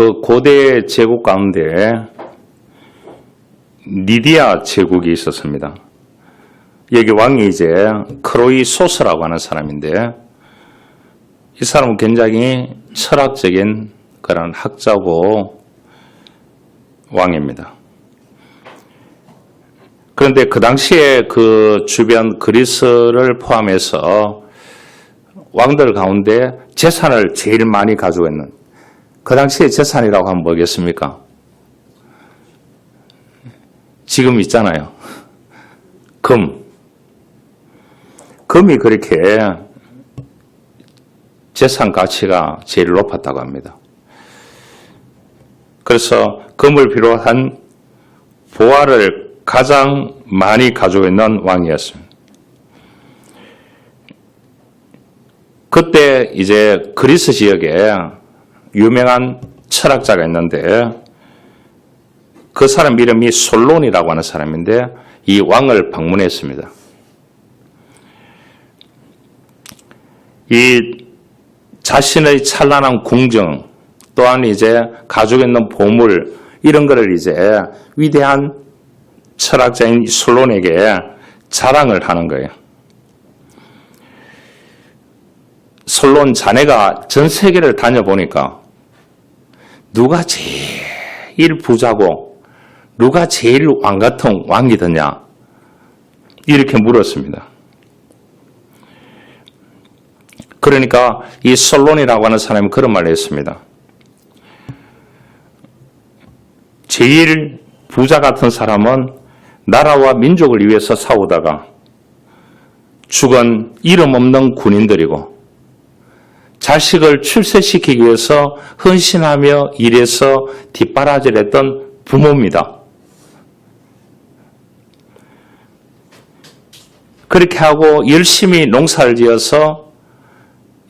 그 고대 제국 가운데 리디아 제국이 있었습니다. 여기 왕이 이제 크로이소스라고 하는 사람인데, 이 사람은 굉장히 철학적인 그런 학자고 왕입니다. 그런데 그 당시에 그 주변 그리스를 포함해서 왕들 가운데 재산을 제일 많이 가지고 있는, 그 당시에 재산이라고 하면 뭐겠습니까? 지금 있잖아요. 금이 그렇게 재산 가치가 제일 높았다고 합니다. 그래서 금을 비롯한 보화를 가장 많이 가지고 있는 왕이었습니다. 그때 이제 그리스 지역에 유명한 철학자가 있는데, 그 사람 이름이 솔론이라고 하는 사람인데, 이 왕을 방문했습니다. 이 자신의 찬란한 궁정, 또한 이제 가지고 있는 보물, 이런 거를 이제 위대한 철학자인 솔론에게 자랑을 하는 거예요. 솔론 자네가 전 세계를 다녀보니까 누가 제일 부자고 누가 제일 왕 같은 왕이더냐? 이렇게 물었습니다. 그러니까 이 솔론이라고 하는 사람이 그런 말을 했습니다. 제일 부자 같은 사람은 나라와 민족을 위해서 싸우다가 죽은 이름 없는 군인들이고, 자식을 출세시키기 위해서 헌신하며 일해서 뒷바라지를 했던 부모입니다. 그렇게 하고 열심히 농사를 지어서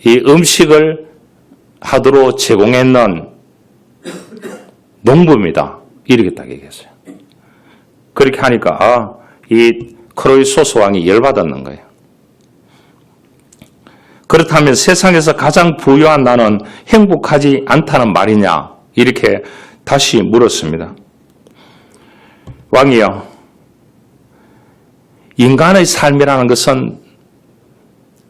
이 음식을 하도록 제공했는 농부입니다. 이렇게 딱 얘기했어요. 그렇게 하니까 이 크로이소스 왕이 열받았는 거예요. 그렇다면 세상에서 가장 부유한 나는 행복하지 않다는 말이냐? 이렇게 다시 물었습니다. 왕이요, 인간의 삶이라는 것은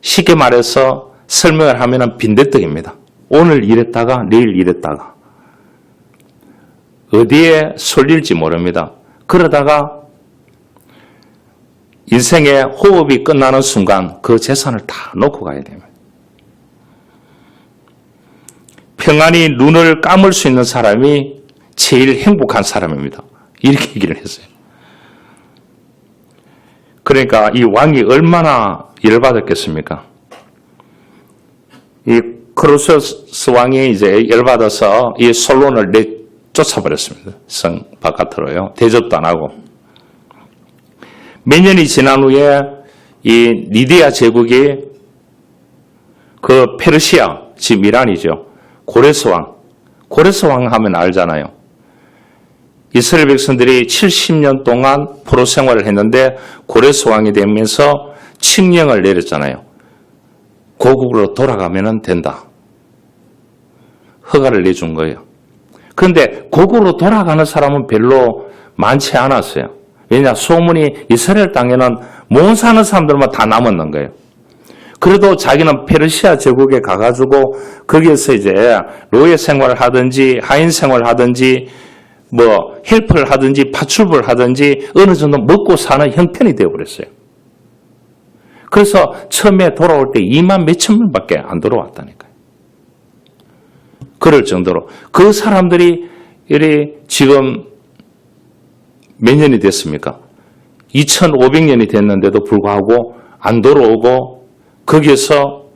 쉽게 말해서 설명을 하면 빈대떡입니다. 오늘 이랬다가 내일 이랬다가 어디에 쏠릴지 모릅니다. 그러다가 인생의 호흡이 끝나는 순간 그 재산을 다 놓고 가야 됩니다. 평안히 눈을 감을 수 있는 사람이 제일 행복한 사람입니다. 이렇게 얘기를 했어요. 그러니까 이 왕이 얼마나 열받았겠습니까? 이 크로이소스 왕이 이제 열받아서 이 솔론을 쫓아버렸습니다. 성 바깥으로요. 대접도 안 하고. 몇 년이 지난 후에 이 리디아 제국이 그 페르시아, 지금 이란이죠. 고레스 왕 하면 알잖아요. 이스라엘 백성들이 70년 동안 포로 생활을 했는데 고레스 왕이 되면서 칙령을 내렸잖아요. 고국으로 돌아가면 된다. 허가를 내준 거예요. 그런데 고국으로 돌아가는 사람은 별로 많지 않았어요. 왜냐? 소문이 이스라엘 땅에는 못 사는 사람들만 다 남았는 거예요. 그래도 자기는 페르시아 제국에 가가지고 거기에서 이제 노예 생활을 하든지 하인 생활을 하든지 뭐 헬프를 하든지 파출부를 하든지 어느 정도 먹고 사는 형편이 되어버렸어요. 그래서 처음에 돌아올 때 2만 몇천 명밖에 안 돌아왔다니까요. 그럴 정도로 그 사람들이 지금 몇 년이 됐습니까? 2500년이 됐는데도 불구하고 안 돌아오고 거기에서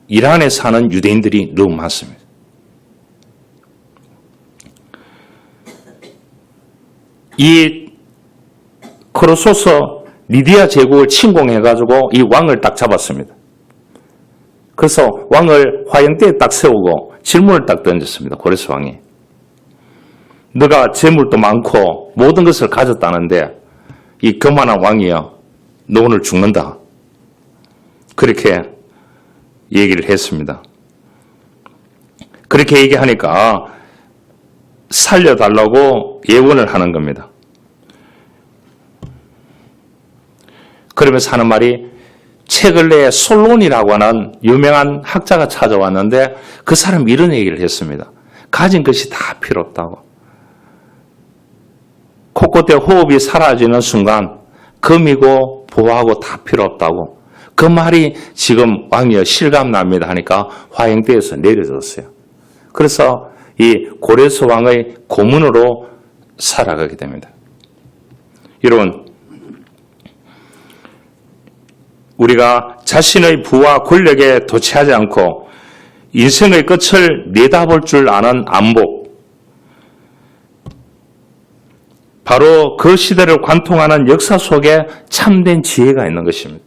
이란에 사는 유대인들이 너무 많습니다. 이 크로이소스 리디아 제국을 침공해가지고 이 왕을 딱 잡았습니다. 그래서 왕을 화형대에 딱 세우고 질문을 딱 던졌습니다. 고레스 왕이. 너가 재물도 많고 모든 것을 가졌다는데 이 교만한 왕이여, 너 오늘 죽는다. 그렇게 얘기를 했습니다. 그렇게 얘기하니까 살려달라고 예언을 하는 겁니다. 그러면서 하는 말이 책을 내에 솔론이라고 하는 유명한 학자가 찾아왔는데 그 사람이 이런 얘기를 했습니다. 가진 것이 다 필요 없다고. 코끝에 호흡이 사라지는 순간 금이고 보화고 다 필요 없다고. 그 말이 지금 왕이여 실감납니다 하니까 화행대에서 내려졌어요. 그래서 이 고레스 왕의 고문으로 살아가게 됩니다. 여러분, 우리가 자신의 부와 권력에 도취하지 않고 인생의 끝을 내다볼 줄 아는 안목, 바로 그 시대를 관통하는 역사 속에 참된 지혜가 있는 것입니다.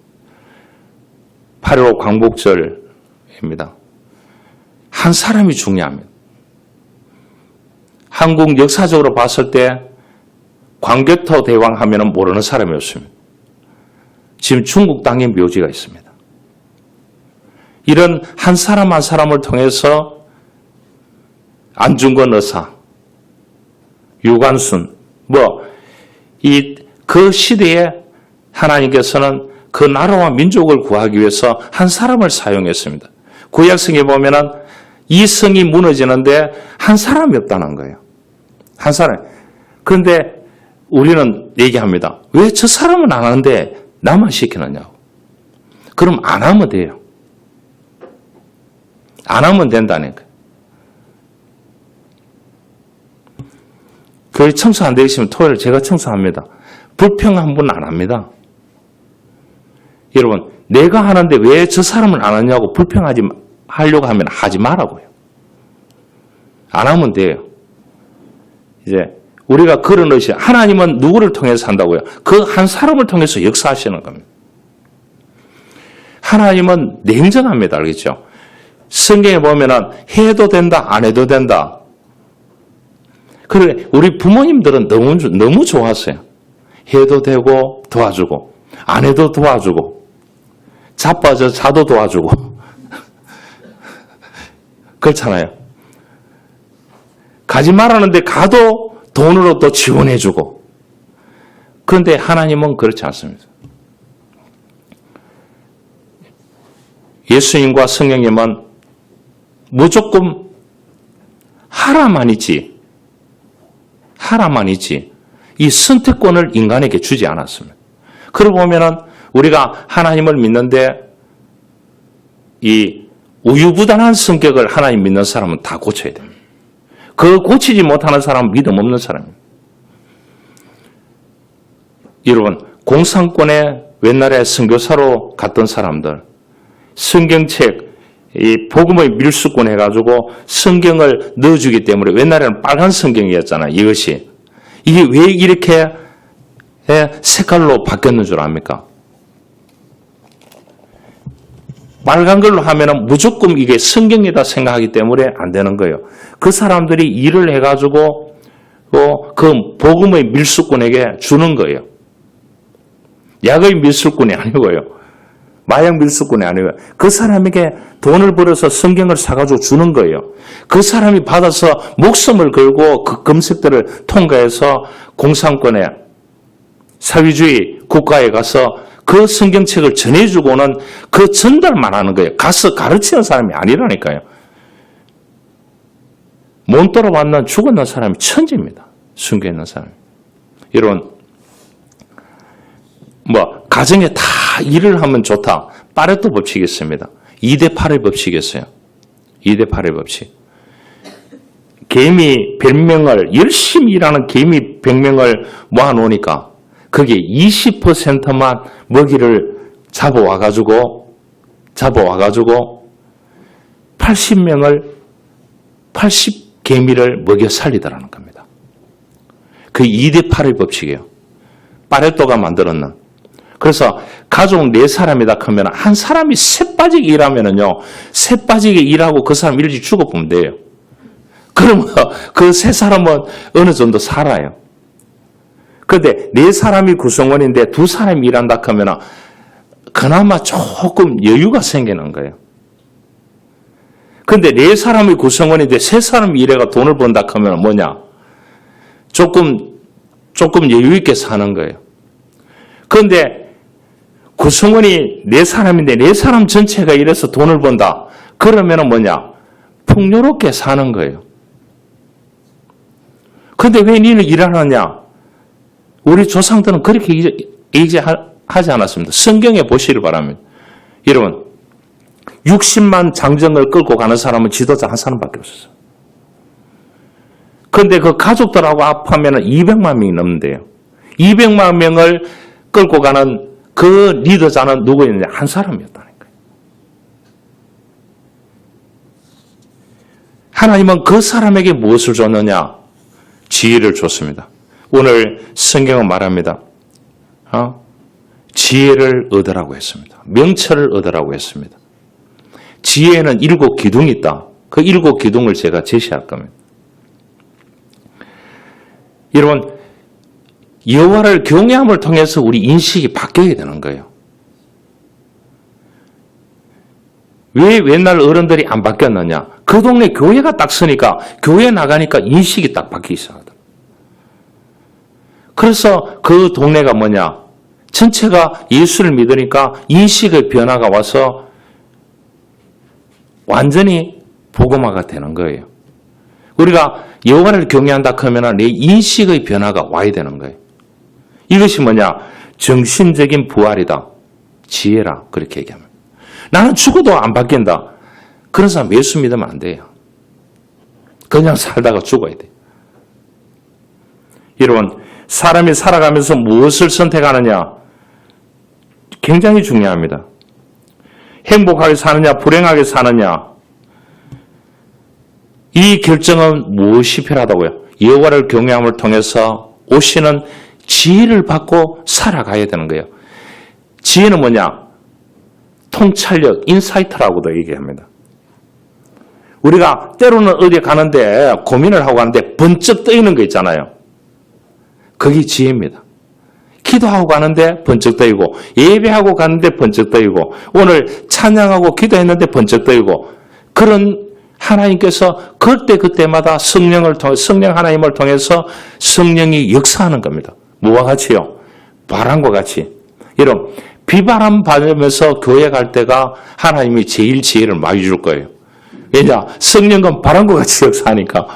8.15 광복절입니다. 한 사람이 중요합니다. 한국 역사적으로 봤을 때 광개토 대왕 하면 모르는 사람이 없습니다. 지금 중국 땅에 묘지가 있습니다. 이런 한 사람 한 사람을 통해서 안중근 의사, 유관순, 그 시대에 하나님께서는 그 나라와 민족을 구하기 위해서 한 사람을 사용했습니다. 구약성에 보면은 이 성이 무너지는데 한 사람이 없다는 거예요. 한 사람. 그런데 우리는 얘기합니다. 왜 저 사람은 안 하는데 나만 시키느냐고. 그럼 안 하면 돼요. 안 하면 된다니까. 교회 청소 안 되시면 토요일 제가 청소합니다. 불평한 분은 안 합니다. 여러분, 내가 하는데 왜 저 사람은 안 하냐고 하려고 하면 하지 말라고요. 안 하면 돼요. 이제 우리가 그런 것이 하나님은 누구를 통해서 한다고요? 그 한 사람을 통해서 역사하시는 겁니다. 하나님은 냉정합니다. 알겠죠? 성경에 보면은 해도 된다, 안 해도 된다. 그래, 우리 부모님들은 너무 좋았어요. 해도 되고 도와주고, 안 해도 도와주고, 자빠져 자도 도와주고. 그렇잖아요. 가지 말라는데 가도 돈으로 또 지원해주고. 그런데 하나님은 그렇지 않습니다. 예수님과 성령님은 무조건 하라만 있지, 이 선택권을 인간에게 주지 않았습니다. 그러고 보면은 우리가 하나님을 믿는데 이 우유부단한 성격을 하나님 믿는 사람은 다 고쳐야 됩니다. 그 고치지 못하는 사람은 믿음 없는 사람입니다. 여러분, 공산권에 옛날에 선교사로 갔던 사람들, 성경책, 이 복음의 밀수권 해가지고 성경을 넣어주기 때문에 옛날에는 빨간 성경이었잖아요. 이것이. 이게 왜 이렇게 색깔로 바뀌었는 줄 압니까? 빨간 걸로 하면은 무조건 이게 성경이다 생각하기 때문에 안 되는 거예요. 그 사람들이 일을 해가지고 그 복음의 밀수꾼에게 주는 거예요. 약의 밀수꾼이 아니고요. 마약 밀수꾼이 아니고요. 그 사람에게 돈을 벌어서 성경을 사가지고 주는 거예요. 그 사람이 받아서 목숨을 걸고 그 검색들을 통과해서 공산권에 사회주의 국가에 가서 그 성경책을 전해주고는 그 전달만 하는 거예요. 가서 가르치는 사람이 아니라니까요. 못 돌아왔는 죽었는 사람이 천지입니다. 순교에 있는 사람이. 여러분, 가정에 다 일을 하면 좋다. 파레토 법칙이 있습니다. 2대8의 법칙이 있어요. 2대8의 법칙. 개미 100명을, 열심히 일하는 개미 100명을 모아놓으니까 거기에 20%만 먹이를 잡아와가지고 80개미를 먹여 살리더라는 겁니다. 그 2대8의 법칙이에요. 파레토가 만들었는. 그래서 가족 4사람이다 하면 한 사람이 새 빠지게 일하면은요, 새 빠지게 일하고 그 사람 일찍 죽어보면 돼요. 그러면 그 세 사람은 어느 정도 살아요. 그런데 4사람이 구성원인데 2사람이 일한다 하면 그나마 조금 여유가 생기는 거예요. 그런데 4사람이 구성원인데 3사람이 일해가 돈을 번다 하면 뭐냐? 조금 여유 있게 사는 거예요. 그런데 구성원이 4사람인데 4사람 전체가 이래서 돈을 번다. 그러면은 뭐냐? 풍요롭게 사는 거예요. 그런데 왜 니는 일하느냐? 우리 조상들은 그렇게 얘기하지 않았습니다. 성경에 보시길 바랍니다. 여러분, 60만 장정을 끌고 가는 사람은 지도자 한 사람밖에 없었어요. 그런데 그 가족들하고 합하면 200만 명이 넘는데요. 200만 명을 끌고 가는 그 리더자는 누구였느냐? 한 사람이었다는 거예요. 하나님은 그 사람에게 무엇을 줬느냐? 지혜를 줬습니다. 오늘 성경은 말합니다. 지혜를 얻으라고 했습니다. 명철을 얻으라고 했습니다. 지혜에는 7 기둥이 있다. 그 7 기둥을 제가 제시할 겁니다. 여러분, 여호와를 경외함을 통해서 우리 인식이 바뀌어야 되는 거예요. 왜 옛날 어른들이 안 바뀌었느냐? 그 동네 교회가 딱 서니까 교회 나가니까 인식이 딱 바뀌기 시작하다. 그래서 그 동네가 뭐냐? 전체가 예수를 믿으니까 인식의 변화가 와서 완전히 복음화가 되는 거예요. 우리가 여호와를 경외한다 하면 내 인식의 변화가 와야 되는 거예요. 이것이 뭐냐? 정신적인 부활이다. 지혜라. 그렇게 얘기합니다. 나는 죽어도 안 바뀐다. 그런 사람 예수 믿으면 안 돼요. 그냥 살다가 죽어야 돼요. 여러분, 사람이 살아가면서 무엇을 선택하느냐? 굉장히 중요합니다. 행복하게 사느냐, 불행하게 사느냐? 이 결정은 무엇이 필요하다고요? 여호와를 경외함을 통해서 오시는 지혜를 받고 살아가야 되는 거예요. 지혜는 뭐냐? 통찰력, 인사이트라고도 얘기합니다. 우리가 때로는 어디 가는데 고민을 하고 가는데 번쩍 떠있는 거 있잖아요. 그게 지혜입니다. 기도하고 가는데 번쩍 떠이고, 예배하고 가는데 번쩍 떠이고, 오늘 찬양하고 기도했는데 번쩍 떠이고, 그런 하나님께서 그때마다 성령 하나님을 통해서 성령이 역사하는 겁니다. 뭐와 같이요? 바람과 같이. 여러분, 비바람 받으면서 교회 갈 때가 하나님이 제일 지혜를 많이 줄 거예요. 왜냐? 성령은 바람과 같이 역사하니까.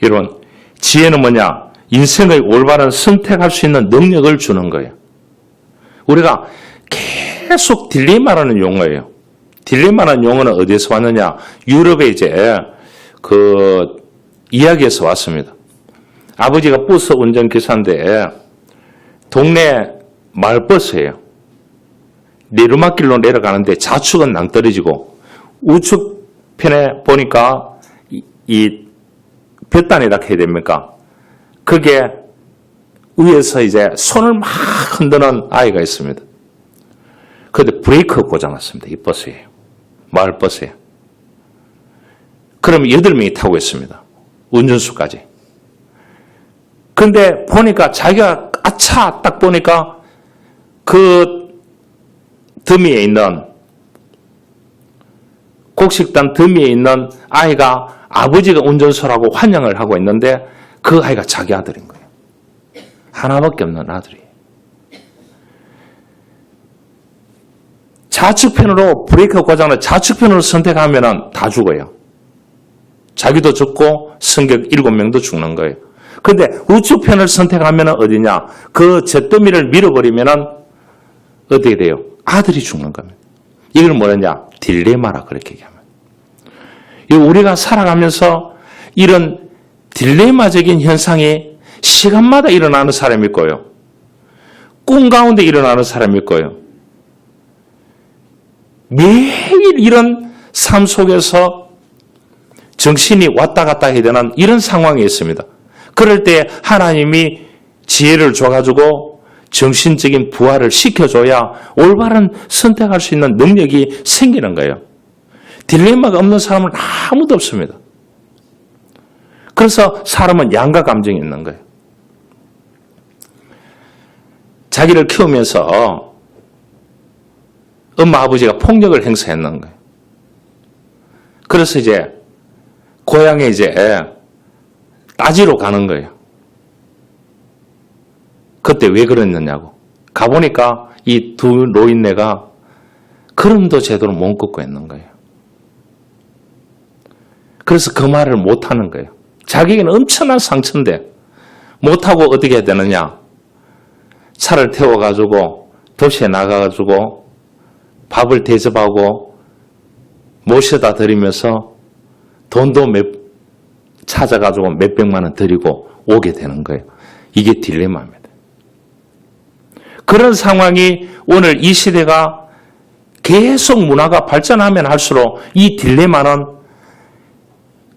여러분, 지혜는 뭐냐? 인생의 올바른 선택할 수 있는 능력을 주는 거예요. 우리가 계속 딜레마라는 용어예요. 딜레마라는 용어는 어디에서 왔느냐? 유럽에 이제 그 이야기에서 왔습니다. 아버지가 버스 운전기사인데 동네 마을버스예요. 내리막길로 내려가는데 좌측은 낭떠러지고 우측편에 보니까 이 볕단에다 해야 됩니까? 그게 위에서 이제 손을 막 흔드는 아이가 있습니다. 그런데 브레이크 고장났습니다. 이 버스예요. 마을버스예요. 그럼 8명이 타고 있습니다. 운전수까지. 근데 보니까 자기가 아차 딱 보니까 그 더미에 있는 곡식단 더미에 있는 아이가 아버지가 운전수라고 환영을 하고 있는데 그 아이가 자기 아들인 거예요. 하나밖에 없는 아들이에요. 좌측편으로 브레이크 고장을 좌측편으로 선택하면 다 죽어요. 자기도 죽고 승객 7명도 죽는 거예요. 그런데 우측편을 선택하면 어디냐? 그 잿더미를 밀어버리면 어떻게 돼요? 아들이 죽는 겁니다. 이걸 뭐냐? 딜레마라 그렇게 얘기합니다. 우리가 살아가면서 이런 딜레마적인 현상이 시간마다 일어나는 사람이 있고요. 꿈 가운데 일어나는 사람이 있고요. 매일 이런 삶 속에서 정신이 왔다 갔다 해야 되는 이런 상황이 있습니다. 그럴 때 하나님이 지혜를 줘가지고 정신적인 부활을 시켜줘야 올바른 선택할 수 있는 능력이 생기는 거예요. 딜레마가 없는 사람은 아무도 없습니다. 그래서 사람은 양가 감정이 있는 거예요. 자기를 키우면서 엄마 아버지가 폭력을 행사했는 거예요. 그래서 이제 고향에 이제 따지러 가는 거예요. 그때 왜 그랬느냐고. 가보니까 이 두 노인네가 걸음도 제대로 못 걷고 있는 거예요. 그래서 그 말을 못하는 거예요. 자기에게는 엄청난 상처인데 못하고 어떻게 해야 되느냐. 차를 태워가지고 도시에 나가가지고 밥을 대접하고 모셔다 드리면서 돈도 찾아가지고 몇백만 원 드리고 오게 되는 거예요. 이게 딜레마입니다. 그런 상황이 오늘 이 시대가 계속 문화가 발전하면 할수록 이 딜레마는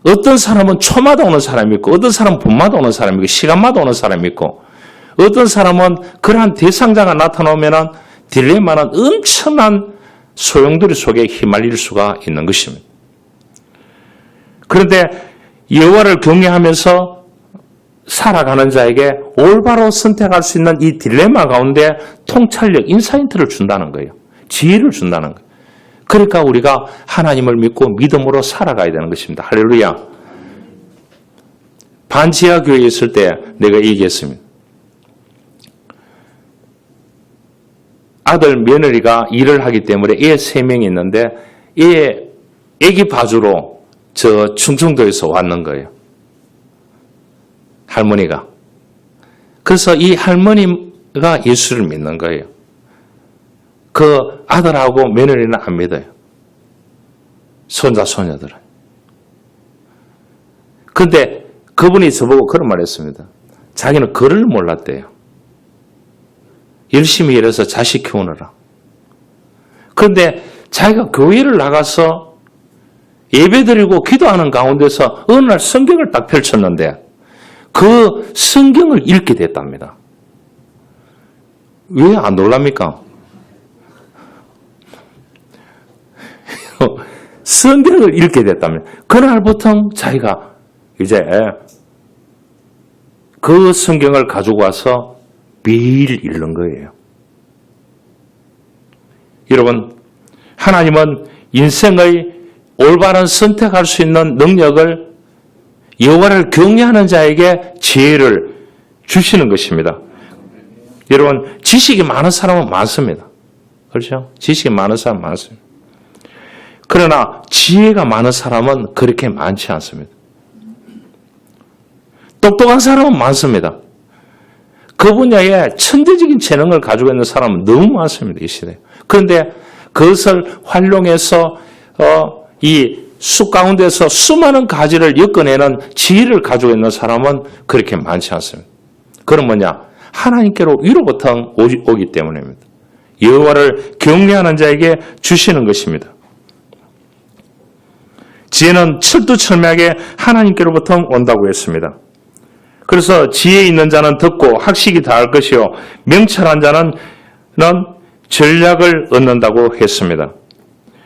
어떤 사람은 초마다 오는 사람이 있고 어떤 사람은 분마다 오는 사람이 있고 시간마다 오는 사람이 있고 어떤 사람은 그러한 대상자가 나타나면 딜레마는 엄청난 소용돌이 속에 휘말릴 수가 있는 것입니다. 그런데 여호와를 경외하면서 살아가는 자에게 올바로 선택할 수 있는 이 딜레마 가운데 통찰력, 인사이트를 준다는 거예요. 지혜를 준다는 거예요. 그러니까 우리가 하나님을 믿고 믿음으로 살아가야 되는 것입니다. 할렐루야. 반지하 교회에 있을 때 내가 얘기했습니다. 아들 며느리가 일을 하기 때문에 애 3명이 있는데 애기 봐주러 저 충청도에서 왔는 거예요. 할머니가. 그래서 이 할머니가 예수를 믿는 거예요. 그 아들하고 며느리는 안 믿어요. 손자, 손녀들은. 근데 그분이 저보고 그런 말 했습니다. 자기는 글을 몰랐대요. 열심히 일해서 자식 키우느라. 그런데 자기가 교회를 나가서 예배드리고 기도하는 가운데서 어느 날 성경을 딱 펼쳤는데 그 성경을 읽게 됐답니다. 왜 안 놀랍니까? 성경을 읽게 됐다면 그날부터 자기가 이제 그 성경을 가지고 와서 매일 읽는 거예요. 여러분, 하나님은 인생의 올바른 선택할 수 있는 능력을 여호와를 경외하는 자에게 지혜를 주시는 것입니다. 여러분, 지식이 많은 사람은 많습니다. 그렇죠? 지식이 많은 사람은 많습니다. 그러나 지혜가 많은 사람은 그렇게 많지 않습니다. 똑똑한 사람은 많습니다. 그 분야에 천재적인 재능을 가지고 있는 사람은 너무 많습니다. 이 시대에. 그런데 그것을 활용해서 이 숲 가운데서 수많은 가지를 엮어내는 지혜를 가지고 있는 사람은 그렇게 많지 않습니다. 그건 뭐냐? 하나님께로 위로부터 오기 때문입니다. 여호와를 경외하는 자에게 주시는 것입니다. 지혜는 철두철미하게 하나님께로부터 온다고 했습니다. 그래서 지혜 있는 자는 듣고 학식이 다할 것이요 명철한 자는 전략을 얻는다고 했습니다.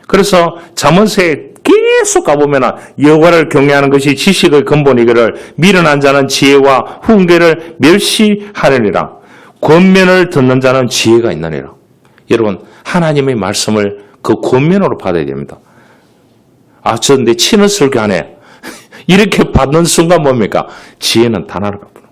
그래서 잠언서에 계속 가보면 여호와를 경외하는 것이 지식의 근본이기를 미련한 자는 지혜와 훈계를 멸시하느니라. 권면을 듣는 자는 지혜가 있느니라. 여러분, 하나님의 말씀을 그 권면으로 받아야 됩니다. 저 내 친한 설교하네. 이렇게 받는 순간 뭡니까? 지혜는 단아를 갚는.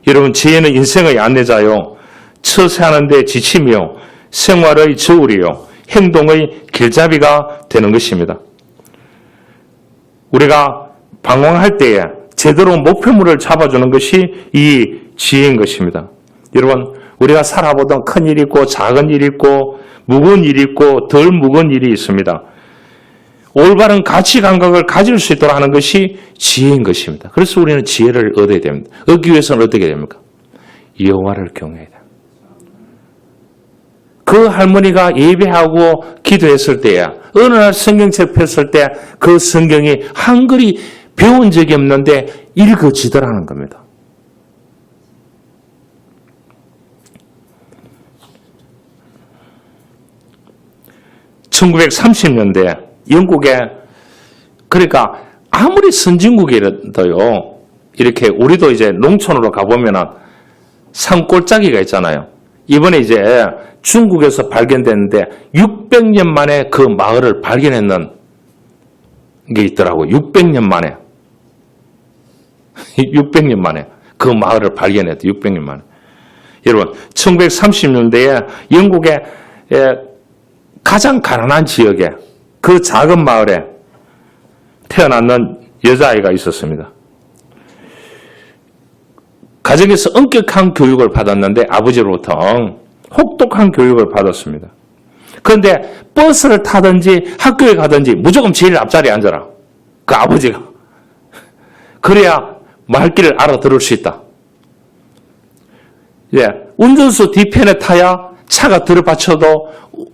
여러분, 지혜는 인생의 안내자요, 처세하는 데 지침이요, 생활의 저울이요, 행동의 길잡이가 되는 것입니다. 우리가 방황할 때에 제대로 목표물을 잡아주는 것이 이 지혜인 것입니다. 여러분, 우리가 살아보던 큰 일이 있고 작은 일이 있고 무거운 일이 있고 덜 무거운 일이 있습니다. 올바른 가치 감각을 가질 수 있도록 하는 것이 지혜인 것입니다. 그래서 우리는 지혜를 얻어야 됩니다. 얻기 위해서는 어떻게 됩니까? 여호와를 경외해야 됩니다. 그 할머니가 예배하고 기도했을 때야 어느 날 성경책 폈을 때 그 성경이 한글이 배운 적이 없는데 읽어지더라는 겁니다. (1930년대) 영국에, 그러니까 아무리 선진국이라도요, 이렇게 우리도 이제 농촌으로 가보면은 산골짜기가 있잖아요. 이번에 이제 중국에서 발견됐는데 600년 만에 그 마을을 발견했는 게 있더라고요. 600년 만에. 600년 만에 그 마을을 발견했대. 600년 만에. 여러분 1930년대에 영국의 가장 가난한 지역에 그 작은 마을에 태어났는 여자아이가 있었습니다. 가정에서 엄격한 교육을 받았는데 아버지로부터 혹독한 교육을 받았습니다. 그런데 버스를 타든지 학교에 가든지 무조건 제일 앞자리에 앉아라. 그 아버지가. 그래야 말귀를 알아들을 수 있다. 예, 운전수 뒤편에 타야 차가 들어받쳐도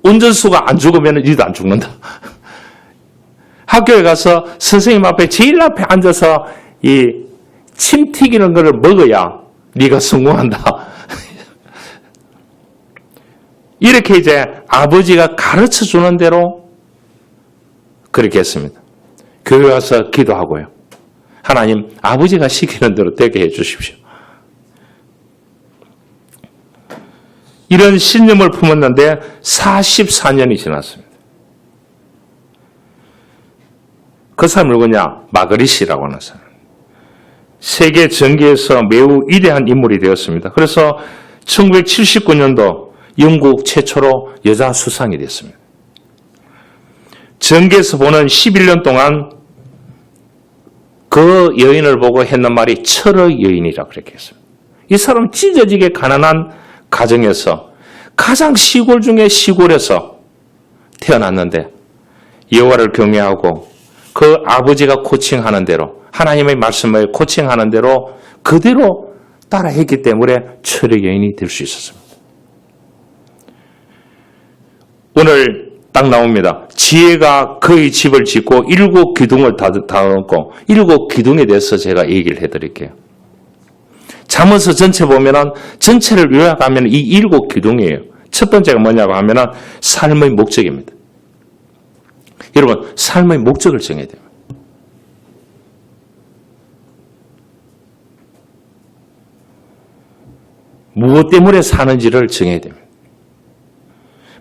운전수가 안 죽으면 니도 안 죽는다. 학교에 가서 선생님 앞에 제일 앞에 앉아서 이 침 튀기는 거를 먹어야 네가 성공한다. 이렇게 이제 아버지가 가르쳐 주는 대로 그렇게 했습니다. 교회 와서 기도하고요. 하나님, 아버지가 시키는 대로 되게 해 주십시오. 이런 신념을 품었는데 44년이 지났습니다. 그 사람이 누구냐? 마그리시라고 하는 사람. 세계 정계에서 매우 위대한 인물이 되었습니다. 그래서 1979년도 영국 최초로 여자 수상이 됐습니다. 정계에서 보는 11년 동안 그 여인을 보고 했는 말이 철의 여인이라고 그렇게 했습니다. 이 사람은 찢어지게 가난한 가정에서 가장 시골 중에 시골에서 태어났는데 여호와를 경외하고 그 아버지가 코칭하는 대로 하나님의 말씀을 코칭하는 대로 그대로 따라했기 때문에 철의 여인이 될 수 있었습니다. 오늘 딱 나옵니다. 지혜가 그의 집을 짓고 7 기둥을 다듬고 7 기둥에 대해서 제가 얘기를 해드릴게요. 잠언서 전체 보면은 전체를 요약하면 이 7 기둥이에요. 첫 번째가 뭐냐고 하면은 삶의 목적입니다. 여러분, 삶의 목적을 정해야 됩니다. 무엇 때문에 사는지를 정해야 됩니다.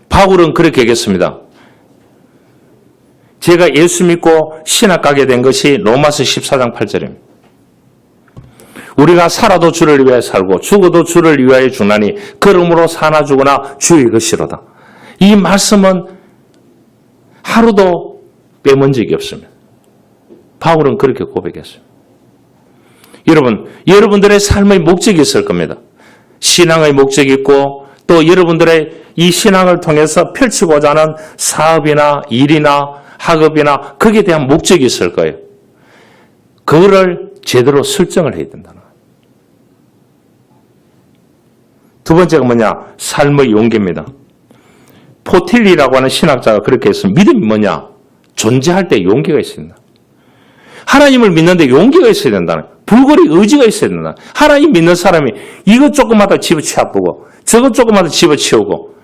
바울은 그렇게 얘기했습니다. 제가 예수 믿고 신학 가게 된 것이 로마서 14장 8절입니다. 우리가 살아도 주를 위하여 살고 죽어도 주를 위하여 죽나니 그러므로 사나 죽으나 주의 것이로다. 이 말씀은 하루도 빼먹은 적이 없습니다. 바울은 그렇게 고백했어요. 여러분, 여러분들의 삶의 목적이 있을 겁니다. 신앙의 목적이 있고 또 여러분들의 이 신앙을 통해서 펼치고자 하는 사업이나 일이나 학업이나 거기에 대한 목적이 있을 거예요. 그거를 제대로 설정을 해야 된다는 거예요. 두 번째가 뭐냐? 삶의 용기입니다. 포틸리라고 하는 신학자가 그렇게 했습니다. 믿음이 뭐냐? 존재할 때 용기가 있어야 된다. 하나님을 믿는데 용기가 있어야 된다는 거예요. 불굴이 의지가 있어야 된다. 하나님 믿는 사람이 이것 조금마다 집어치워보고 저것 조금마다 집어치우고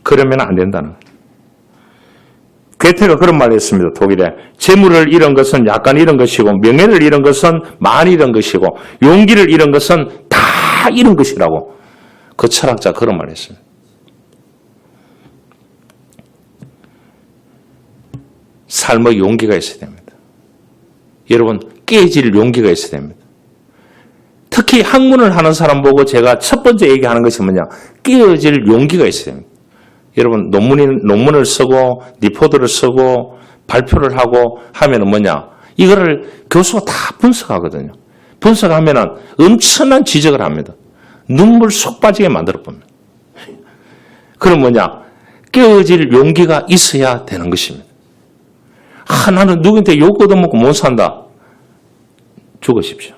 그러면 안 된다는 거예요. 괴테가 그런 말을 했습니다. 독일에. 재물을 잃은 것은 약간 잃은 것이고 명예를 잃은 것은 많이 잃은 것이고 용기를 잃은 것은 다 잃은 것이라고 그 철학자 그런 말을 했습니다. 삶의 용기가 있어야 됩니다. 여러분, 깨질 용기가 있어야 됩니다. 특히 학문을 하는 사람 보고 제가 첫 번째 얘기하는 것이 뭐냐? 깨어질 용기가 있어야 됩니다. 여러분, 논문을 쓰고 리포트를 쓰고 발표를 하고 하면은 뭐냐? 이거를 교수가 다 분석하거든요. 분석하면은 엄청난 지적을 합니다. 눈물 쏙 빠지게 만들어 봅니다. 그럼 뭐냐? 깨어질 용기가 있어야 되는 것입니다. 나는 누구한테 욕 얻어먹고 못 산다. 죽으십시오.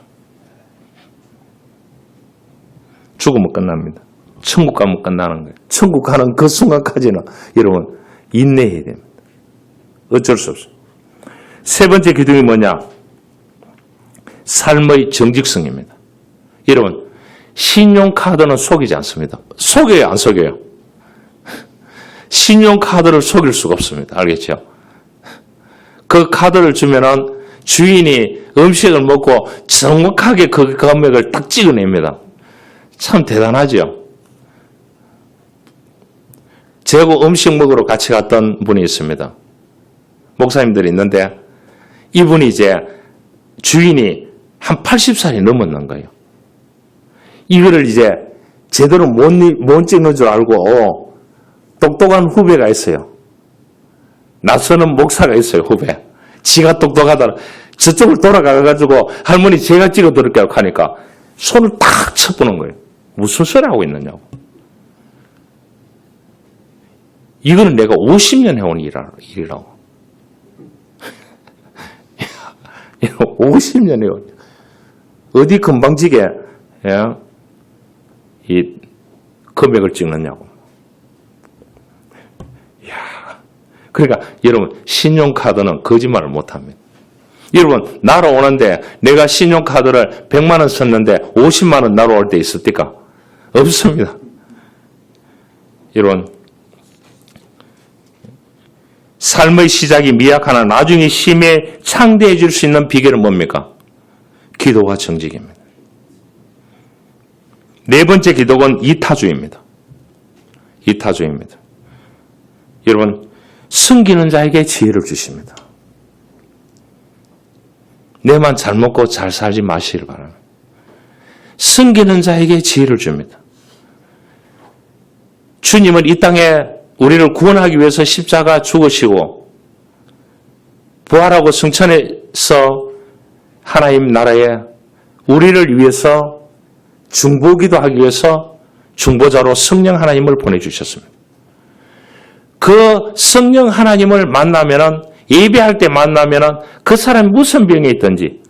죽으면 끝납니다. 천국 가면 끝나는 거예요. 천국 가는 그 순간까지는 여러분 인내해야 됩니다. 어쩔 수 없어요. 세 번째 기둥이 뭐냐? 삶의 정직성입니다. 여러분, 신용카드는 속이지 않습니다. 속여요, 안 속여요? 신용카드를 속일 수가 없습니다. 알겠죠? 그 카드를 주면은 주인이 음식을 먹고 정확하게 그 금액을 딱 찍어냅니다. 참 대단하죠? 저하고 음식 먹으러 같이 갔던 분이 있습니다. 목사님들이 있는데 이분이 이제 주인이 한 80살이 넘었는 거예요. 이거를 이제 제대로 못 찍는 줄 알고 똑똑한 후배가 있어요. 낯서는 목사가 있어요, 후배. 지가 똑똑하다. 저쪽을 돌아가가지고 할머니 제가 찍어드릴게요 하니까 손을 탁 쳐보는 거예요. 무슨 소리 하고 있느냐고. 이거는 내가 50년 해온 일이라고. 50년 해온. 어디 금방지게, 예? 이 금액을 찍느냐고. 이야. 그러니까 여러분, 신용카드는 거짓말을 못합니다. 여러분, 나로 오는데 내가 신용카드를 100만 원 썼는데 50만 원 나로 올 때 있습니까? 없습니다. 여러분, 삶의 시작이 미약하나 나중에 힘에 창대해 줄 수 있는 비결은 뭡니까? 기도와 정직입니다. 네 번째 기도는 이타주의입니다. 이타주의입니다. 여러분, 숨기는 자에게 지혜를 주십니다. 내만 잘 먹고 잘 살지 마시길 바랍니다. 숨기는 자에게 지혜를 줍니다. 주님은 이 땅에 우리를 구원하기 위해서 십자가 죽으시고 부활하고 승천해서 하나님 나라에 우리를 위해서 중보기도 하기 위해서 중보자로 성령 하나님을 보내주셨습니다. 그 성령 하나님을 만나면은 예배할 때 만나면은 그 사람이 무슨 병에 있든지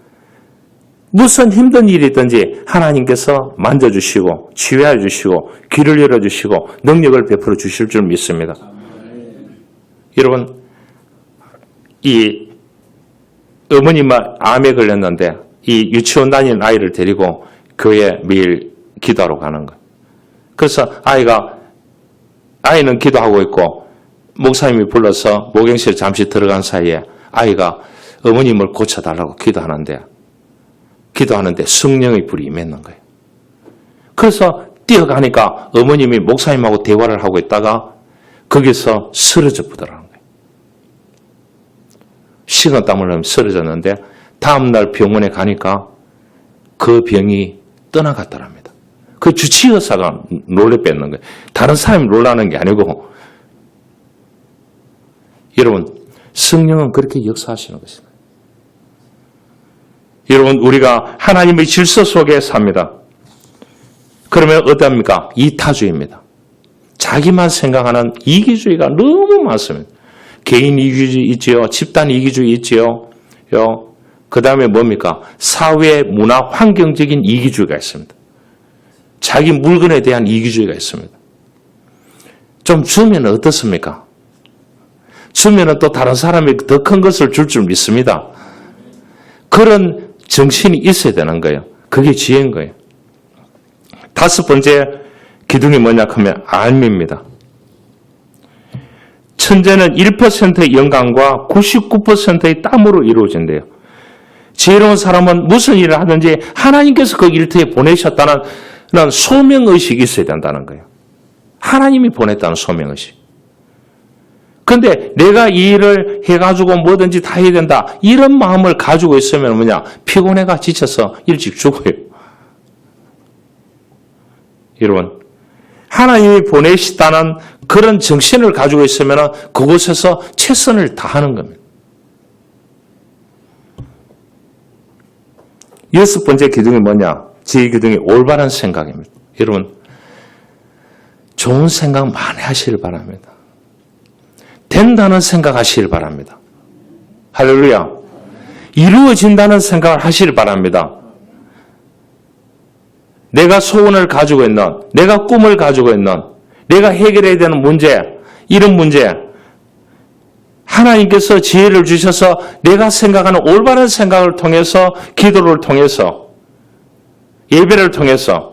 무슨 힘든 일이 있든지 하나님께서 만져주시고 치유해 주시고 귀를 열어주시고 능력을 베풀어 주실 줄 믿습니다. 여러분, 이 어머니만 암에 걸렸는데 이 유치원 다니는 아이를 데리고 교회에 매일 기도하러 가는 거예요. 그래서 아이는 기도하고 있고 목사님이 불러서 목욕실에 잠시 들어간 사이에 아이가 어머님을 고쳐달라고 기도하는데 성령의 불이 임했는 거예요. 그래서 뛰어가니까 어머님이 목사님하고 대화를 하고 있다가 거기서 쓰러져 보더라는 거예요. 식은땀을 흘리며 쓰러졌는데 다음날 병원에 가니까 그 병이 떠나갔더랍니다. 그 주치의사가 놀래 뺐는 거예요. 다른 사람이 놀라는 게 아니고 여러분, 성령은 그렇게 역사하시는 것입니다. 여러분, 우리가 하나님의 질서 속에 삽니다. 그러면 어떻습니까? 이타주의입니다. 자기만 생각하는 이기주의가 너무 많습니다. 개인 이기주의 있지요. 집단 이기주의 있지요. 그 다음에 뭡니까? 사회, 문화, 환경적인 이기주의가 있습니다. 자기 물건에 대한 이기주의가 있습니다. 좀 주면 어떻습니까? 주면은 또 다른 사람이 더 큰 것을 줄 줄 믿습니다. 그런 정신이 있어야 되는 거예요. 그게 지혜인 거예요. 다섯 번째 기둥이 뭐냐 하면 알미입니다. 천재는 1%의 영광과 99%의 땀으로 이루어진대요. 지혜로운 사람은 무슨 일을 하든지 하나님께서 그 일터에 보내셨다는 소명의식이 있어야 된다는 거예요. 하나님이 보냈다는 소명의식. 그런데 내가 이 일을 해가지고 뭐든지 다 해야 된다. 이런 마음을 가지고 있으면 뭐냐? 피곤해가 지쳐서 일찍 죽어요. 여러분, 하나님이 보내시다는 그런 정신을 가지고 있으면 그곳에서 최선을 다하는 겁니다. 여섯 번째 기둥이 뭐냐? 지혜 기둥이 올바른 생각입니다. 여러분, 좋은 생각 많이 하시길 바랍니다. 된다는 생각하시길 바랍니다. 할렐루야. 이루어진다는 생각을 하시길 바랍니다. 내가 소원을 가지고 있는, 내가 꿈을 가지고 있는, 내가 해결해야 되는 문제, 이런 문제, 하나님께서 지혜를 주셔서 내가 생각하는 올바른 생각을 통해서, 기도를 통해서, 예배를 통해서,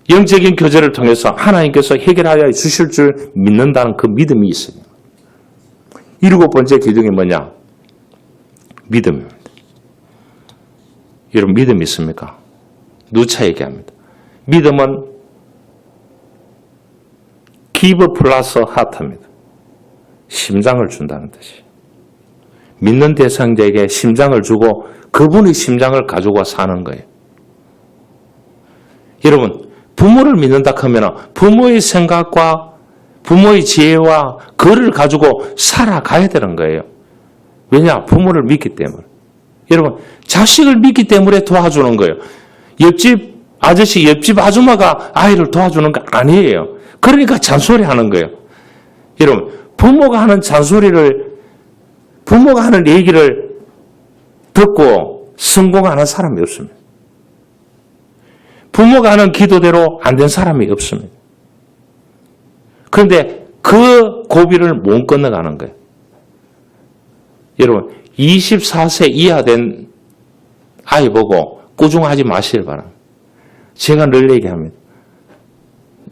영적인 교제를 통해서 하나님께서 해결하여 주실 줄 믿는다는 그 믿음이 있어요. 일곱 번째 기둥이 뭐냐? 믿음입니다. 여러분, 믿음이 있습니까? 누차 얘기합니다. 믿음은 give 플러스 하트입니다. 심장을 준다는 뜻이에요. 믿는 대상자에게 심장을 주고 그분의 심장을 가지고 사는 거예요. 여러분, 부모를 믿는다 하면 부모의 생각과 부모의 지혜와 그를 가지고 살아가야 되는 거예요. 왜냐? 부모를 믿기 때문에. 여러분, 자식을 믿기 때문에 도와주는 거예요. 옆집 아저씨, 옆집 아줌마가 아이를 도와주는 거 아니에요. 그러니까 잔소리하는 거예요. 여러분, 부모가 하는 잔소리를, 부모가 하는 얘기를 듣고 성공하는 사람이 없습니다. 부모가 하는 기도대로 안 된 사람이 없습니다. 그런데 그 고비를 못 건너가는 거예요. 여러분, 24세 이하 된 아이 보고 꾸중하지 마시길 바랍니다. 제가 늘 얘기합니다.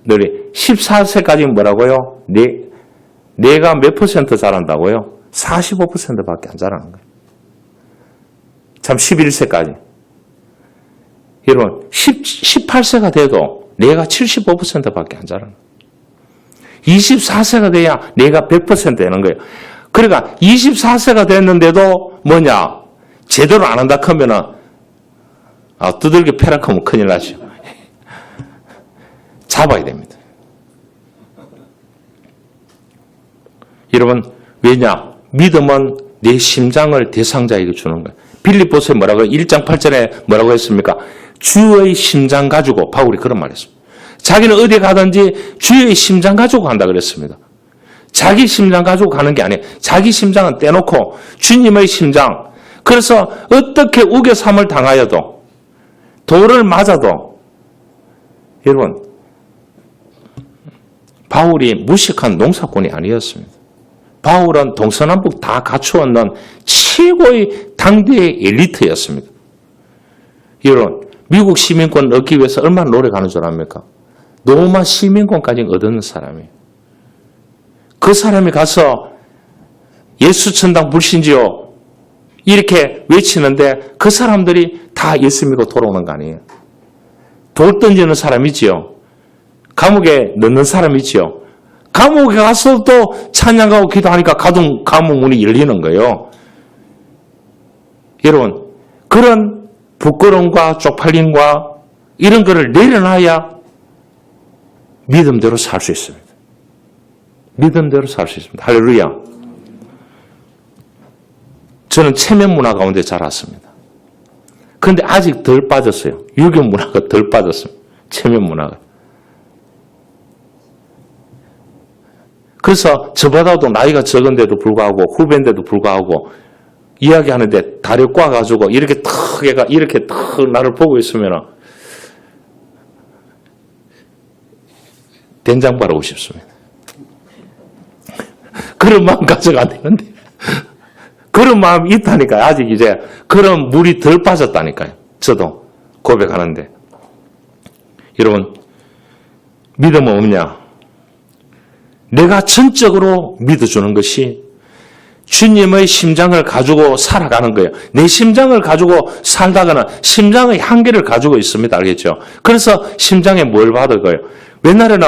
늘 14세까지 뭐라고요? 내가 몇 퍼센트 잘한다고요? 45%밖에 안 잘하는 거예요. 참 11세까지. 여러분 18세가 돼도 내가 75%밖에 안 잘하는 거예요. 24세가 돼야 내가 100% 되는 거예요. 그러니까 24세가 됐는데도 뭐냐? 제대로 안 한다 하면은 두들겨 패락 하면 큰일 나죠. 잡아야 됩니다. 여러분, 왜냐? 믿음은 내 심장을 대상자에게 주는 거예요. 빌립보서에 뭐라고 1장 8절에 뭐라고 했습니까? 주의 심장 가지고 바울이 그런 말 했습니다. 자기는 어디 가든지 주의 심장 가지고 간다 그랬습니다. 자기 심장 가지고 가는 게 아니에요. 자기 심장은 떼놓고 주님의 심장. 그래서 어떻게 우겨삼을 당하여도 돌을 맞아도 여러분 바울이 무식한 농사꾼이 아니었습니다. 바울은 동서남북 다 갖추었는 최고의 당대의 엘리트였습니다. 여러분 미국 시민권 얻기 위해서 얼마나 노력하는 줄 압니까? 로마 시민권까지 얻는 사람이에요. 그 사람이 가서 예수 천당 불신지요 이렇게 외치는데 그 사람들이 다 예수 믿고 돌아오는 거 아니에요. 돌 던지는 사람이지요. 감옥에 넣는 사람이지요. 감옥에 가서 또 찬양하고 기도하니까 감옥 문이 열리는 거예요. 여러분 그런 부끄러움과 쪽팔림과 이런 거를 내려놔야 믿음대로 살 수 있습니다. 믿음대로 살 수 있습니다. 할렐루야. 저는 체면 문화 가운데 자랐습니다. 그런데 아직 덜 빠졌어요. 유교 문화가 덜 빠졌습니다. 체면 문화가. 그래서 저보다도 나이가 적은데도 불구하고 후배인데도 불구하고 이야기하는데 다리 꽈가지고 이렇게 턱 얘가 이렇게 턱 나를 보고 있으면 된장 바르고 싶습니다. 그런 마음 가져가 안 되는데 그런 마음이 있다니까요. 아직 이제 그런 물이 덜 빠졌다니까요. 저도 고백하는데 여러분 믿음은 없냐? 내가 전적으로 믿어주는 것이 주님의 심장을 가지고 살아가는 거예요. 내 심장을 가지고 살다가는 심장의 한계를 가지고 있습니다. 알겠죠? 그래서 심장에 뭘 받을 거예요? 옛날에는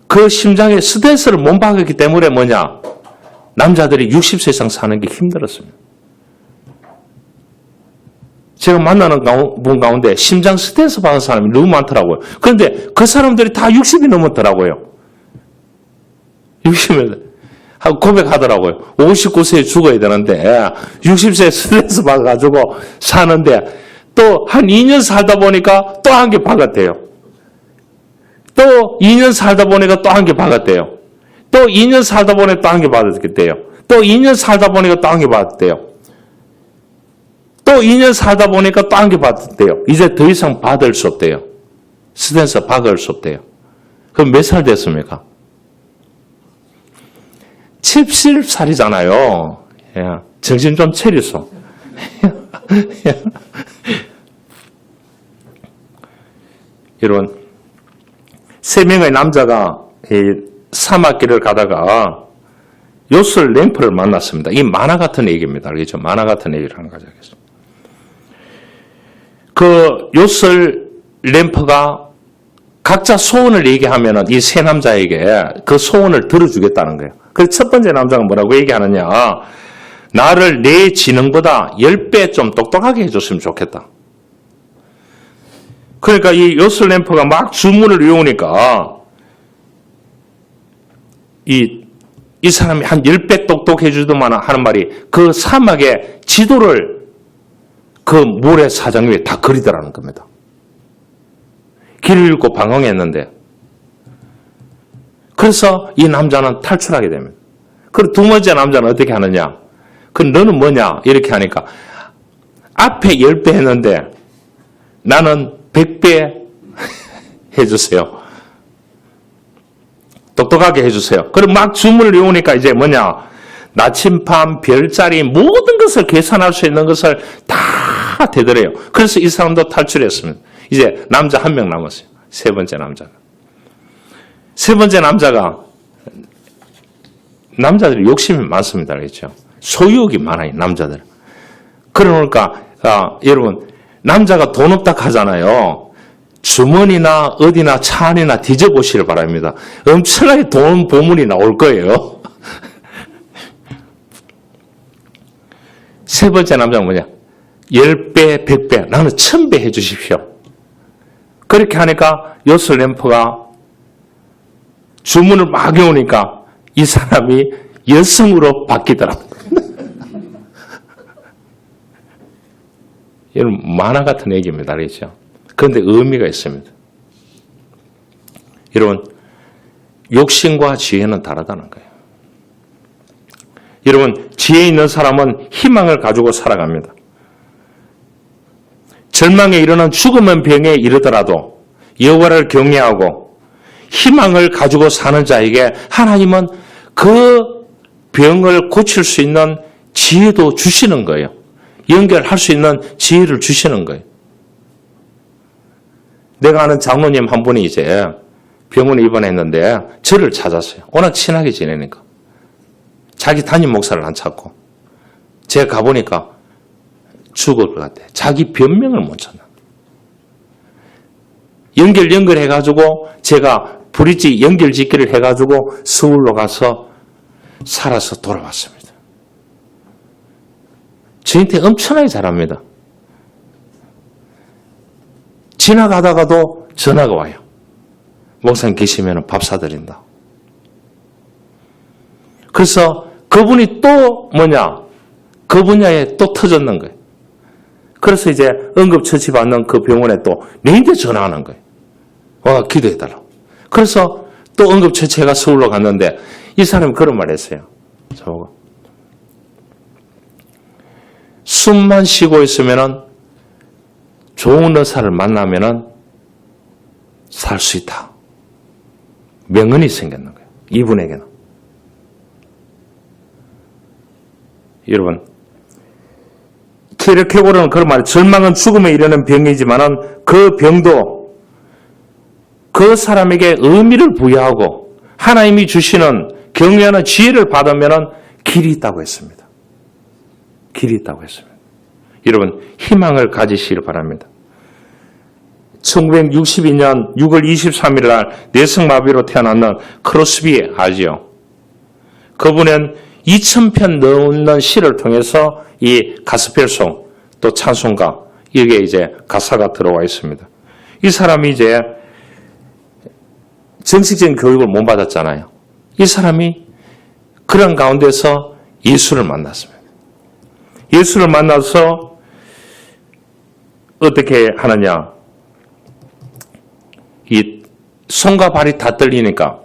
그 심장에 스트레스를 못 받았기 때문에 뭐냐? 남자들이 60세 이상 사는 게 힘들었습니다. 제가 만나는 분 가운데 심장 스트레스 받은 사람이 너무 많더라고요. 그런데 그 사람들이 다 60이 넘었더라고요. 60에 하고 고백하더라고요. 59세에 죽어야 되는데 60세에 스트레스 받아가지고 사는데 또 한 2년 살다 보니까 또 한 개 박았대요. 또 2년 살다 보니까 또 한 개 박았대요. 또 2년 살다 보니까 또 한 개 받았대요. 또 2년 살다 보니까 또 한 개 받았대요. 또 2년 살다 보니까 또 한 개 받았대요. 이제 더 이상 받을 수 없대요. 스트레스 받을 수 없대요. 그럼 몇 살 됐습니까? 70살이잖아요. 예, 정신 좀 차리소. 여러분, 3명의 남자가 사막길을 가다가 요술 램프를 만났습니다. 이 만화 같은 얘기입니다. 알겠죠? 만화 같은 얘기를 하는 거죠. 그 요술 램프가 각자 소원을 얘기하면 이 세 남자에게 그 소원을 들어주겠다는 거예요. 그래서 첫 번째 남자가 뭐라고 얘기하느냐. 나를 내 지능보다 10배 좀 똑똑하게 해줬으면 좋겠다. 그러니까 이 요슬램프가 막 주문을 외우니까 이 사람이 한 10배 똑똑해 주더만 하는 말이 그 사막의 지도를 그 모래사장 위에 다 그리더라는 겁니다. 길을 잃고 방황했는데. 그래서 이 남자는 탈출하게 됩니다. 그리고 두 번째 남자는 어떻게 하느냐. 그럼 너는 뭐냐? 이렇게 하니까 앞에 10배 했는데 나는 100배 해주세요. 똑똑하게 해주세요. 그럼 막 주문을 외우니까 이제 뭐냐. 나침반, 별자리 모든 것을 계산할 수 있는 것을 다 되더래요. 그래서 이 사람도 탈출했습니다. 이제 남자 한 명 남았어요. 세 번째 남자가. 세 번째 남자가 남자들이 욕심이 많습니다. 그렇죠? 소유욕이 많아요. 남자들. 그러니까 여러분 남자가 돈 없다 하잖아요. 주머니나 어디나 차 안이나 뒤져보시길 바랍니다. 엄청나게 돈 보물이 나올 거예요. 세 번째 남자는 뭐냐? 10배, 100배, 나는 1000배 해주십시오. 그렇게 하니까 요슬램프가 주문을 막 외우니까 이 사람이 여성으로 바뀌더라고요. 여러분 만화 같은 얘기입니다. 그렇죠? 그런데 의미가 있습니다. 여러분 욕심과 지혜는 다르다는 거예요. 여러분 지혜 있는 사람은 희망을 가지고 살아갑니다. 절망에 이르는 죽음의 병에 이르더라도 여호와를 경외하고 희망을 가지고 사는 자에게 하나님은 그 병을 고칠 수 있는 지혜도 주시는 거예요. 연결할 수 있는 지혜를 주시는 거예요. 내가 아는 장로님 한 분이 이제 병원에 입원했는데 저를 찾았어요. 워낙 친하게 지내니까. 자기 담임 목사를 안 찾고. 제가 가보니까 죽을 것 같아. 자기 변명을 못 찾나. 연결해가지고 제가 브릿지 연결짓기를 해가지고 서울로 가서 살아서 돌아왔습니다. 저한테 엄청나게 잘합니다. 지나가다가도 전화가 와요. 목사님 계시면 밥 사드린다. 그래서 그분이 또 뭐냐? 그 분야에 또 터졌는 거예요. 그래서 이제 응급처치 받는 그 병원에 또 내한테 전화하는 거예요. 와, 기도해달라고. 그래서 또 응급처치가 서울로 갔는데 이 사람이 그런 말 했어요. 저거. 숨만 쉬고 있으면은 좋은 의사를 만나면은 살 수 있다. 명언이 생겼는 거예요. 이분에게는. 여러분, 키르케고르는 그런 말이에요. 절망은 죽음에 이르는 병이지만은 그 병도 그 사람에게 의미를 부여하고 하나님이 주시는 경외하는 지혜를 받으면은 길이 있다고 했습니다. 길이 있다고 했습니다. 여러분, 희망을 가지시길 바랍니다. 1962년 6월 23일 날 뇌성마비로 태어났는 크로스비 아지요. 그분은 2000편 넘는 시를 통해서 이 가스펠송 또 찬송가 이게 이제 가사가 들어와 있습니다. 이 사람이 이제 정식적인 교육을 못 받았잖아요. 이 사람이 그런 가운데서 예수를 만났습니다. 예수를 만나서 어떻게 하느냐. 이 손과 발이 다 떨리니까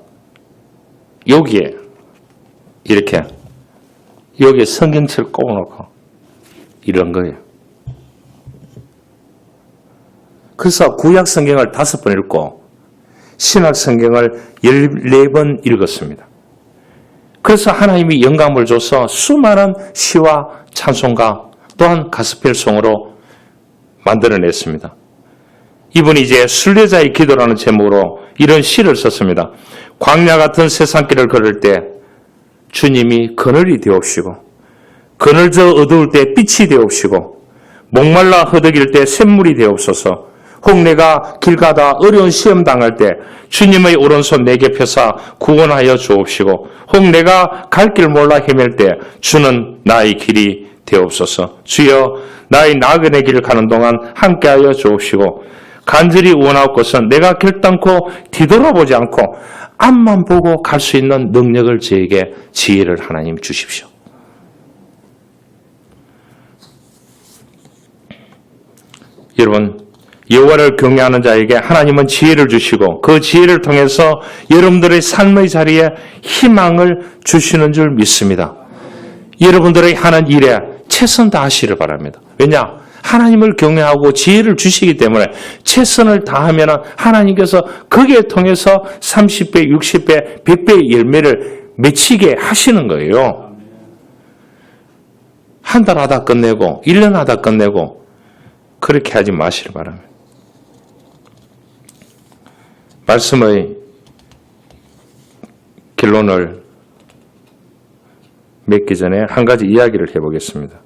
여기에 이렇게 여기에 성경책을 꼽아놓고 이런 거예요. 그래서 구약 성경을 5번 읽고 신약 성경을 14번 읽었습니다. 그래서 하나님이 영감을 줘서 수많은 시와 찬송가 또한 가스펠송으로 만들어냈습니다. 이분이 이제 순례자의 기도라는 제목으로 이런 시를 썼습니다. 광야 같은 세상길을 걸을 때 주님이 그늘이 되옵시고 그늘져 어두울 때 빛이 되옵시고 목말라 허덕일 때 샘물이 되옵소서 혹 내가 길 가다 어려운 시험 당할 때 주님의 오른손 내게 펴사 구원하여 주옵시고, 혹 내가 갈 길 몰라 헤맬 때 주는 나의 길이 되옵소서. 주여, 나의 나그네 길 가는 동안 함께하여 주옵시고, 간절히 원할 것은 내가 결단코 뒤돌아보지 않고 앞만 보고 갈 수 있는 능력을 저에게 지혜를 하나님 주십시오. 여러분, 여호와를 경외하는 자에게 하나님은 지혜를 주시고 그 지혜를 통해서 여러분들의 삶의 자리에 희망을 주시는 줄 믿습니다. 여러분들의 하는 일에 최선 다하시길 바랍니다. 왜냐? 하나님을 경외하고 지혜를 주시기 때문에 최선을 다하면 하나님께서 거기에 통해서 30배, 60배, 100배의 열매를 맺히게 하시는 거예요. 한 달 하다 끝내고 1년 하다 끝내고 그렇게 하지 마시길 바랍니다. 말씀의 결론을 맺기 전에 한 가지 이야기를 해보겠습니다.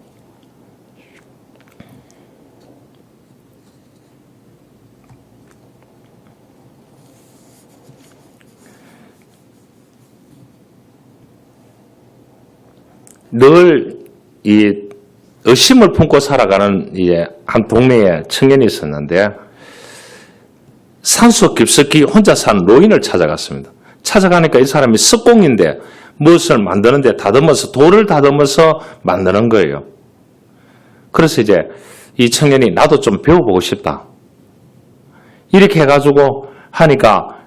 늘 이 의심을 품고 살아가는 한 동네에 청년이 있었는데 산속 깊숙이 혼자 사는 노인을 찾아갔습니다. 찾아가니까 이 사람이 석공인데 무엇을 만드는데 돌을 다듬어서 만드는 거예요. 그래서 이제 이 청년이 나도 좀 배워보고 싶다. 이렇게 해가지고 하니까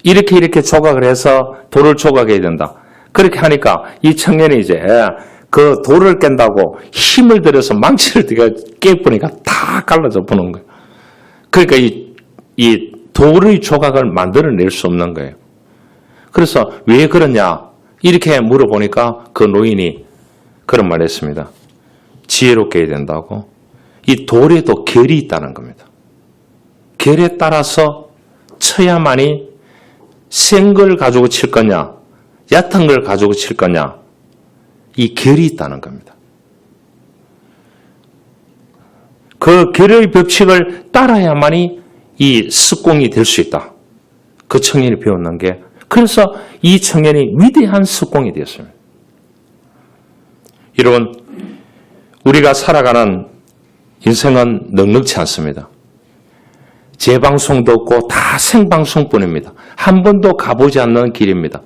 이렇게 조각을 해서 돌을 조각해야 된다. 그렇게 하니까 이 청년이 이제 그 돌을 깬다고 힘을 들여서 망치를 깨보니까 다 갈라져 보는 거예요. 그러니까 이 돌의 조각을 만들어낼 수 없는 거예요. 그래서 왜 그러냐 이렇게 물어보니까 그 노인이 그런 말을 했습니다. 지혜롭게 해야 된다고. 이 돌에도 결이 있다는 겁니다. 결에 따라서 쳐야만이 센 걸 가지고 칠 거냐 얕은 걸 가지고 칠 거냐 이 결이 있다는 겁니다. 그 결의 법칙을 따라야만이 이 석공이 될 수 있다. 그 청년이 배웠는 게 그래서 이 청년이 위대한 석공이 되었습니다. 여러분, 우리가 살아가는 인생은 넉넉지 않습니다. 재방송도 없고 다 생방송뿐입니다. 한 번도 가보지 않는 길입니다.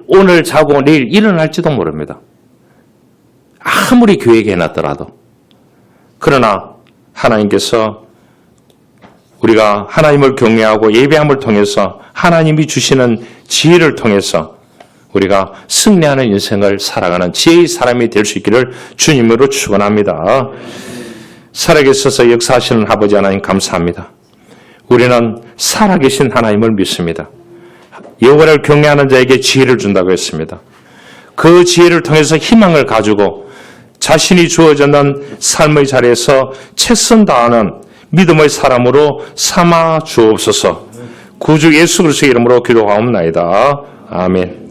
오늘 자고 내일 일어날지도 모릅니다. 아무리 계획해놨더라도. 그러나 하나님께서 우리가 하나님을 경외하고 예배함을 통해서 하나님이 주시는 지혜를 통해서 우리가 승리하는 인생을 살아가는 지혜의 사람이 될 수 있기를 주님으로 축원합니다. 살아계셔서 역사하시는 아버지 하나님 감사합니다. 우리는 살아계신 하나님을 믿습니다. 여호와를 경외하는 자에게 지혜를 준다고 했습니다. 그 지혜를 통해서 희망을 가지고 자신이 주어졌는 삶의 자리에서 최선 다하는 믿음의 사람으로 삼아 주옵소서. 구주 예수 그리스도의 이름으로 기도하옵나이다. 아멘.